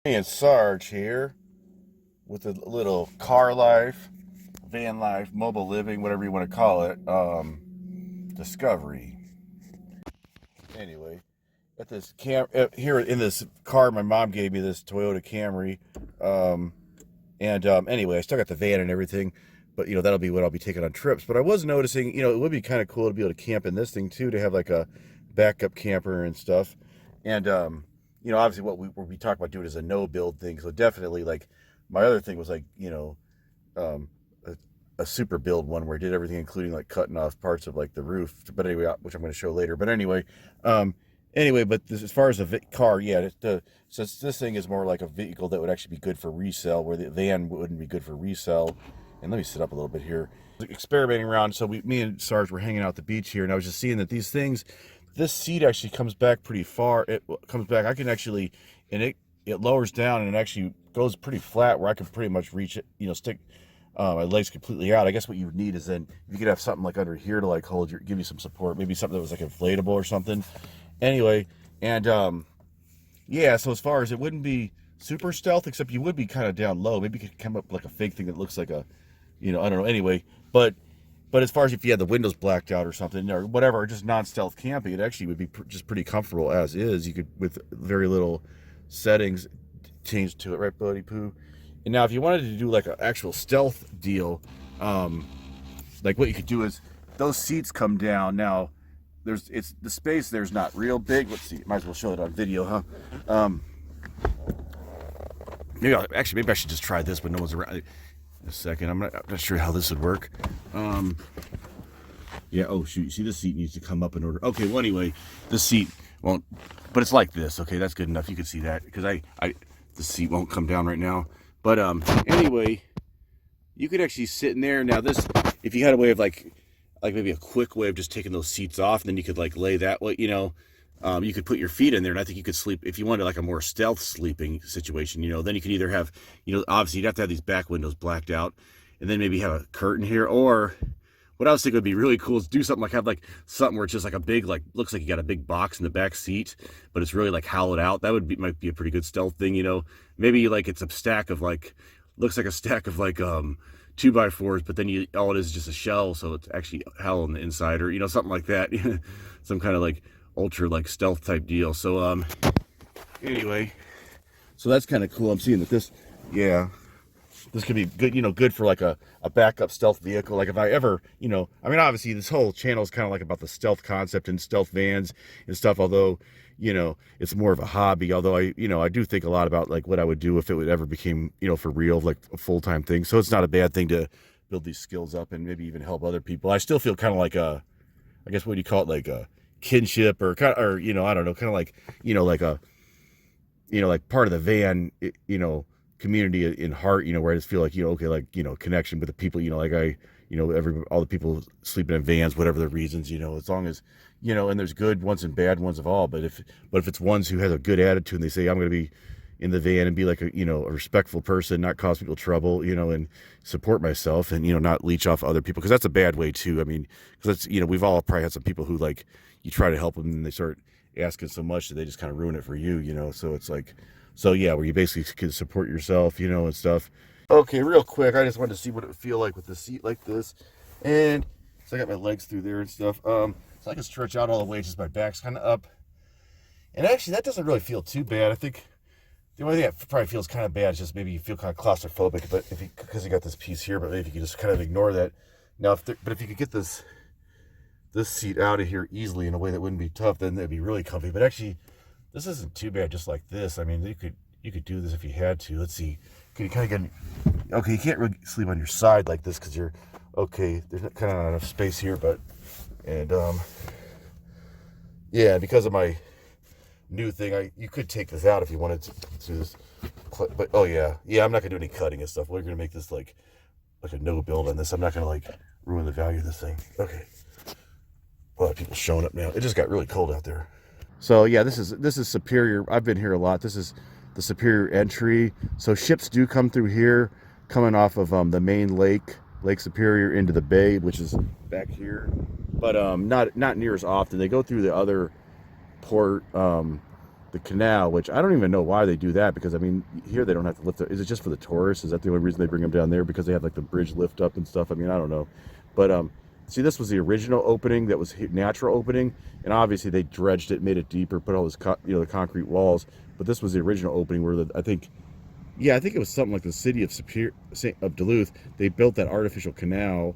And Sarge here with a little car life, van life, mobile living, whatever you want to call it, discovery. Anyway, at this here in this car, my mom gave me this Toyota Camry, um, and anyway, I still got the van and everything, but that'll be what I'll be taking on trips. But I was noticing, it would be kind of cool to be able to camp in this thing too, to have like a backup camper and stuff, and obviously what we talk about doing is a no build thing. So definitely, like, my other thing was like, um, a super build one where I did everything, including like cutting off parts of like the roof. But anyway, which I'm going to show later. But um, but as far as a car, yeah, since this thing is more like a vehicle that would actually be good for resale, where the van wouldn't be good for resale. And let me sit up a little bit here. Experimenting around. So me and Sarge were hanging out at the beach here, and I was just seeing that these things, this seat actually comes back pretty far. It comes back. I can actually, and it lowers down and it actually goes pretty flat where I can pretty much reach it. Stick my legs completely out. I guess what you would need is then if you could have something like under here to like give you some support. Maybe something that was like inflatable or something. Anyway, and yeah. So as far as it wouldn't be super stealth, except you would be kind of down low. Maybe you could come up with like a fake thing that looks like a, I don't know. Anyway, but as far as if you had the windows blacked out or something or whatever, or just non-stealth camping, it actually would be just pretty comfortable as is. You could, with very little settings, change to it, right, buddy poo? And now if you wanted to do like an actual stealth deal, like what you could do is those seats come down. Now it's the space there's not real big. Let's see, might as well show it on video, huh? Maybe maybe I should just try this, but no one's around. In a second, I'm not sure how this would work. Yeah. Oh shoot! You see, this seat needs to come up in order. Okay. Well, anyway, this seat won't. But it's like this. Okay, that's good enough. You can see that because the seat won't come down right now. But anyway, you could actually sit in there. Now this, if you had a way of like maybe a quick way of just taking those seats off, and then you could like lay that way. You could put your feet in there, and I think you could sleep if you wanted like a more stealth sleeping situation. Then you could either have, obviously you'd have to have these back windows blacked out, and then maybe have a curtain here. Or what I was thinking would be really cool is do something like have like something where it's just like a big, like looks like you got a big box in the back seat, but it's really like hollowed out. That might be a pretty good stealth thing. Maybe like it's a stack of like looks like a stack of like 2x4s, but then all it is just a shell, so it's actually hollow on the inside, or something like that. Some kind of like ultra like stealth type deal. So anyway, so that's kind of cool. I'm seeing that this could be good, good for like a backup stealth vehicle. Like if I ever, obviously this whole channel is kind of like about the stealth concept and stealth vans and stuff, although it's more of a hobby. Although I do think a lot about like what I would do if it would ever became, for real, like a full-time thing. So it's not a bad thing to build these skills up and maybe even help other people. I still feel kind of like I guess what do you call it, like a kinship or kind of, or I don't know, kind of like like a like part of the van community in heart, where I just feel like okay, like connection with the people, like all the people sleeping in vans, whatever the reasons, as long as and there's good ones and bad ones of all, but if it's ones who has a good attitude and they say I'm going to be in the van and be like a a respectful person, not cause people trouble, and support myself, and not leech off other people, because that's a bad way too. I mean, because that's we've all probably had some people who, like, you try to help them and they start asking so much that they just kind of ruin it for you, so it's like, so yeah, where you basically can support yourself, and stuff. Okay, real quick, I just wanted to see what it would feel like with a seat like this, and so I got my legs through there and stuff, so I can stretch out all the way, just my back's kind of up, and actually that doesn't really feel too bad. I think the only thing that probably feels kind of bad is just maybe you feel kind of claustrophobic, but because you got this piece here, but maybe you can just kind of ignore that. Now, if you could get this seat out of here easily in a way that wouldn't be tough, then that'd be really comfy. But actually, this isn't too bad just like this. I mean, you could do this if you had to. Let's see. Can you kind of get, okay, you can't really sleep on your side like this because you're, okay, there's kind of not enough space here, but, and yeah, because of my new thing, you could take this out if you wanted to do this, but oh yeah, I'm not gonna do any cutting and stuff. We're gonna make this like a no build on this. I'm not gonna like ruin the value of this thing. Okay, a lot of people showing up now. It just got really cold out there. So yeah, this is Superior. I've been here a lot. This is the Superior entry. So ships do come through here, coming off of the main Lake Superior into the bay, which is back here, but not near as often. They go through the other port, the canal, which I don't even know why they do that, because I mean, here they don't have to lift it. Is it just for the tourists? Is that the only reason they bring them down there, because they have like the bridge lift up and stuff? I mean, I don't know. But see, this was the original opening that was natural opening, and obviously they dredged it, made it deeper, put all this the concrete walls. But this was the original opening where I think, yeah, I think it was something like the city of Duluth. They built that artificial canal,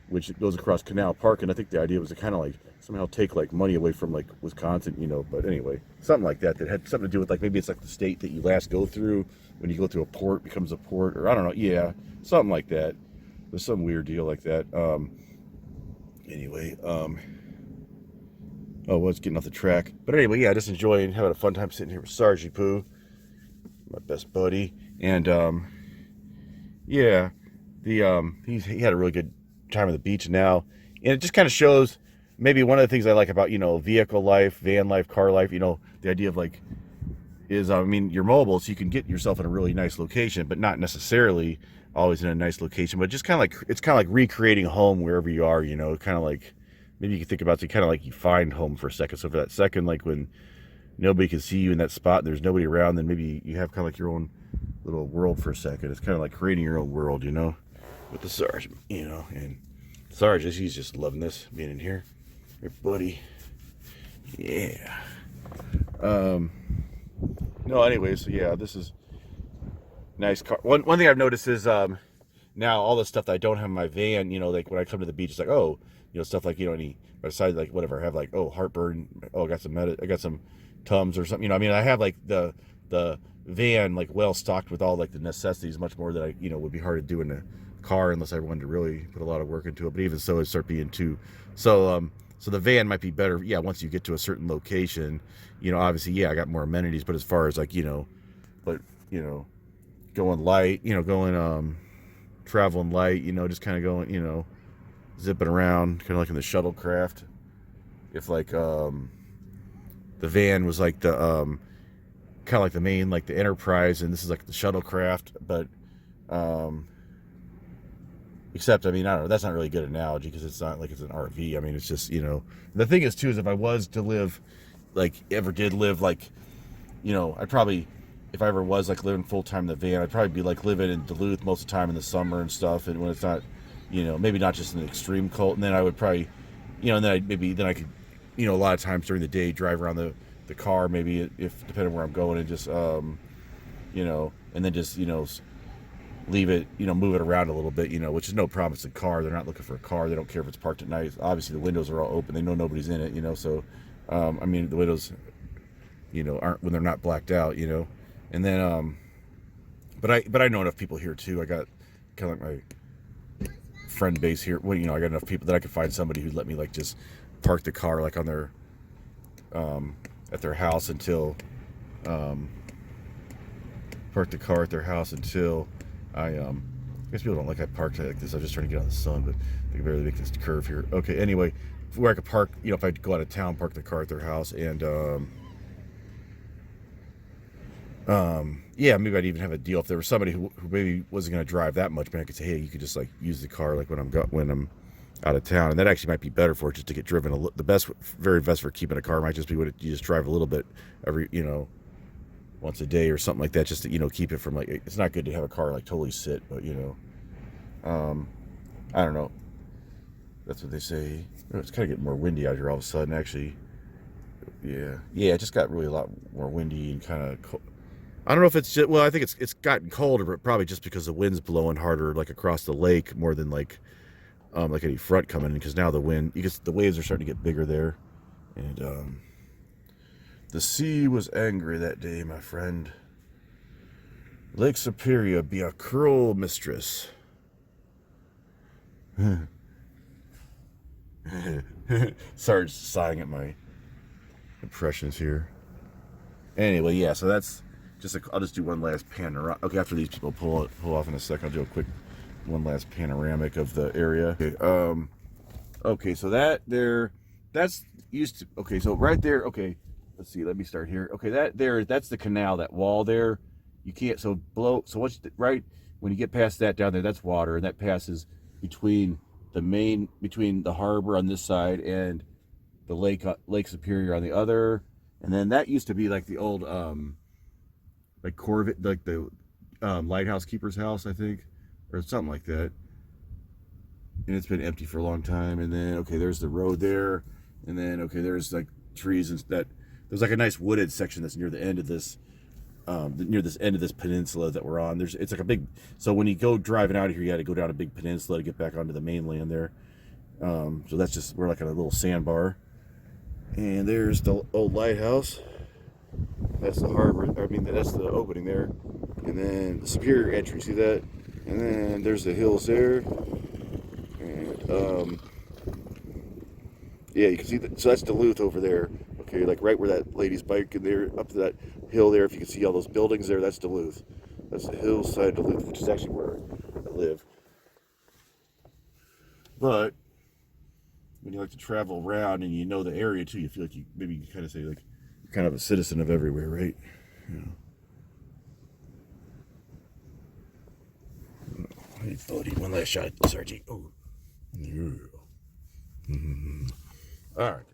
which goes across Canal Park, and I think the idea was to kind of like somehow take like money away from like Wisconsin, But anyway, something like that had something to do with, like, maybe it's like the state that you last go through when you go through a port becomes a port, or I don't know. Yeah, something like that. There's some weird deal like that. Anyway, oh, well, it's getting off the track. But anyway, yeah, just enjoying, having a fun time sitting here with Sargy Poo, my best buddy, and yeah, he had a really good time at the beach now, and it just kind of shows maybe one of the things I like about vehicle life, van life, car life. The idea of like is, I mean, you're mobile, so you can get yourself in a really nice location, but not necessarily always in a nice location. But just kind of like, it's kind of like recreating home wherever you are. Kind of like, maybe you can think about it kind of like you find home for a second. So for that second, like when nobody can see you in that spot and there's nobody around, then maybe you have kind of like your own little world for a second. It's kind of like creating your own world, with the Sarge, and Sarge, he's just loving this, being in here. Hey, buddy. Yeah. No, anyway, so yeah, this is nice car. One thing I've noticed is now all the stuff that I don't have in my van, like when I come to the beach, it's like, oh, stuff like, any, besides like whatever I have, like, oh, heartburn, oh, I got some Tums or something, I mean, I have like the van like well stocked with all like the necessities, much more that I would be hard to do in a car unless I wanted to really put a lot of work into it. But even so, it start being too. So the van might be better, yeah, once you get to a certain location. Obviously, yeah, I got more amenities, but as far as like going light, going traveling light, just kind of going, zipping around, kind of like in the shuttlecraft. If like the van was like the kind of like the main, like the Enterprise, and this is like the shuttlecraft, but except, I mean, I don't know, that's not really a good analogy because it's not like it's an RV. I mean, it's just, the thing is too, is if I was to live, like, ever did live, like, I'd probably, if I ever was like living full-time in the van, I'd probably be like living in Duluth most of the time in the summer and stuff, and when it's not, maybe not just an extreme cold, and then I would probably, and then I could, a lot of times during the day drive around the car, maybe, if depending on where I'm going, and just and then just leave it, move it around a little bit, which is no problem. It's a car. They're not looking for a car. They don't care if it's parked at night. Obviously the windows are all open. They know nobody's in it, so I mean, the windows aren't, when they're not blacked out, and then but I know enough people here too. I got kind of like my friend base here. Well, I got enough people that I could find somebody who'd let me like just park the car like on their at their house until park the car at their house until I guess people don't like I parked like this. I'm just trying to get out of the sun, but I can barely make this curve here. Okay, anyway, where I could park, if I go out of town, park the car at their house, and yeah, maybe I'd even have a deal if there was somebody who maybe wasn't going to drive that much, but I could say, hey, you could just like use the car like when I'm out of town, and that actually might be better for it, just to get driven the very best for keeping a car might just be what you just drive a little bit every once a day or something like that, just to keep it from like, it's not good to have a car like totally sit, but I don't know, that's what they say. It's kind of getting more windy out here all of a sudden, actually. Yeah, it just got really a lot more windy and kind of cold. I don't know if it's just, well, I think it's gotten colder, but probably just because the wind's blowing harder like across the lake more than like any front coming in, because now the waves are starting to get bigger there, and the sea was angry that day, my friend. Lake Superior be a cruel mistress. Started sighing at my impressions here. Anyway, yeah, so that's just I'll just do one last panorama. Okay, after these people pull off in a sec, I'll do a quick one last panoramic of the area. Okay, so that's used to, okay, so right there, okay, let's see, let me start here. Okay, that's the canal, that wall there. You can't, so right when you get past that down there, that's water, and that passes between the harbor on this side and the Lake Superior on the other. And then that used to be like the old like Corvette, like the lighthouse keeper's house, I think, or something like that. And it's been empty for a long time. And then okay, there's the road there, and then okay, there's like trees and that. There's like a nice wooded section that's near the end of this, near this end of this peninsula that we're on. It's like a big. So when you go driving out of here, you got to go down a big peninsula to get back onto the mainland there. So that's just we're like on a little sandbar. And there's the old lighthouse. That's the harbor. I mean, that's the opening there. And then the Superior entry. See that? And then there's the hills there. And yeah, you can see that. So that's Duluth over there. Okay, like right where that lady's biking there, up to that hill there. If you can see all those buildings there, that's Duluth. That's the hillside of Duluth, which is actually where I live. But when you like to travel around and you know the area too, you feel like you maybe you can kind of say like you're kind of a citizen of everywhere, right? Yeah. Hey, buddy, one last shot, Sergeant. Oh, yeah. Mm-hmm. All right.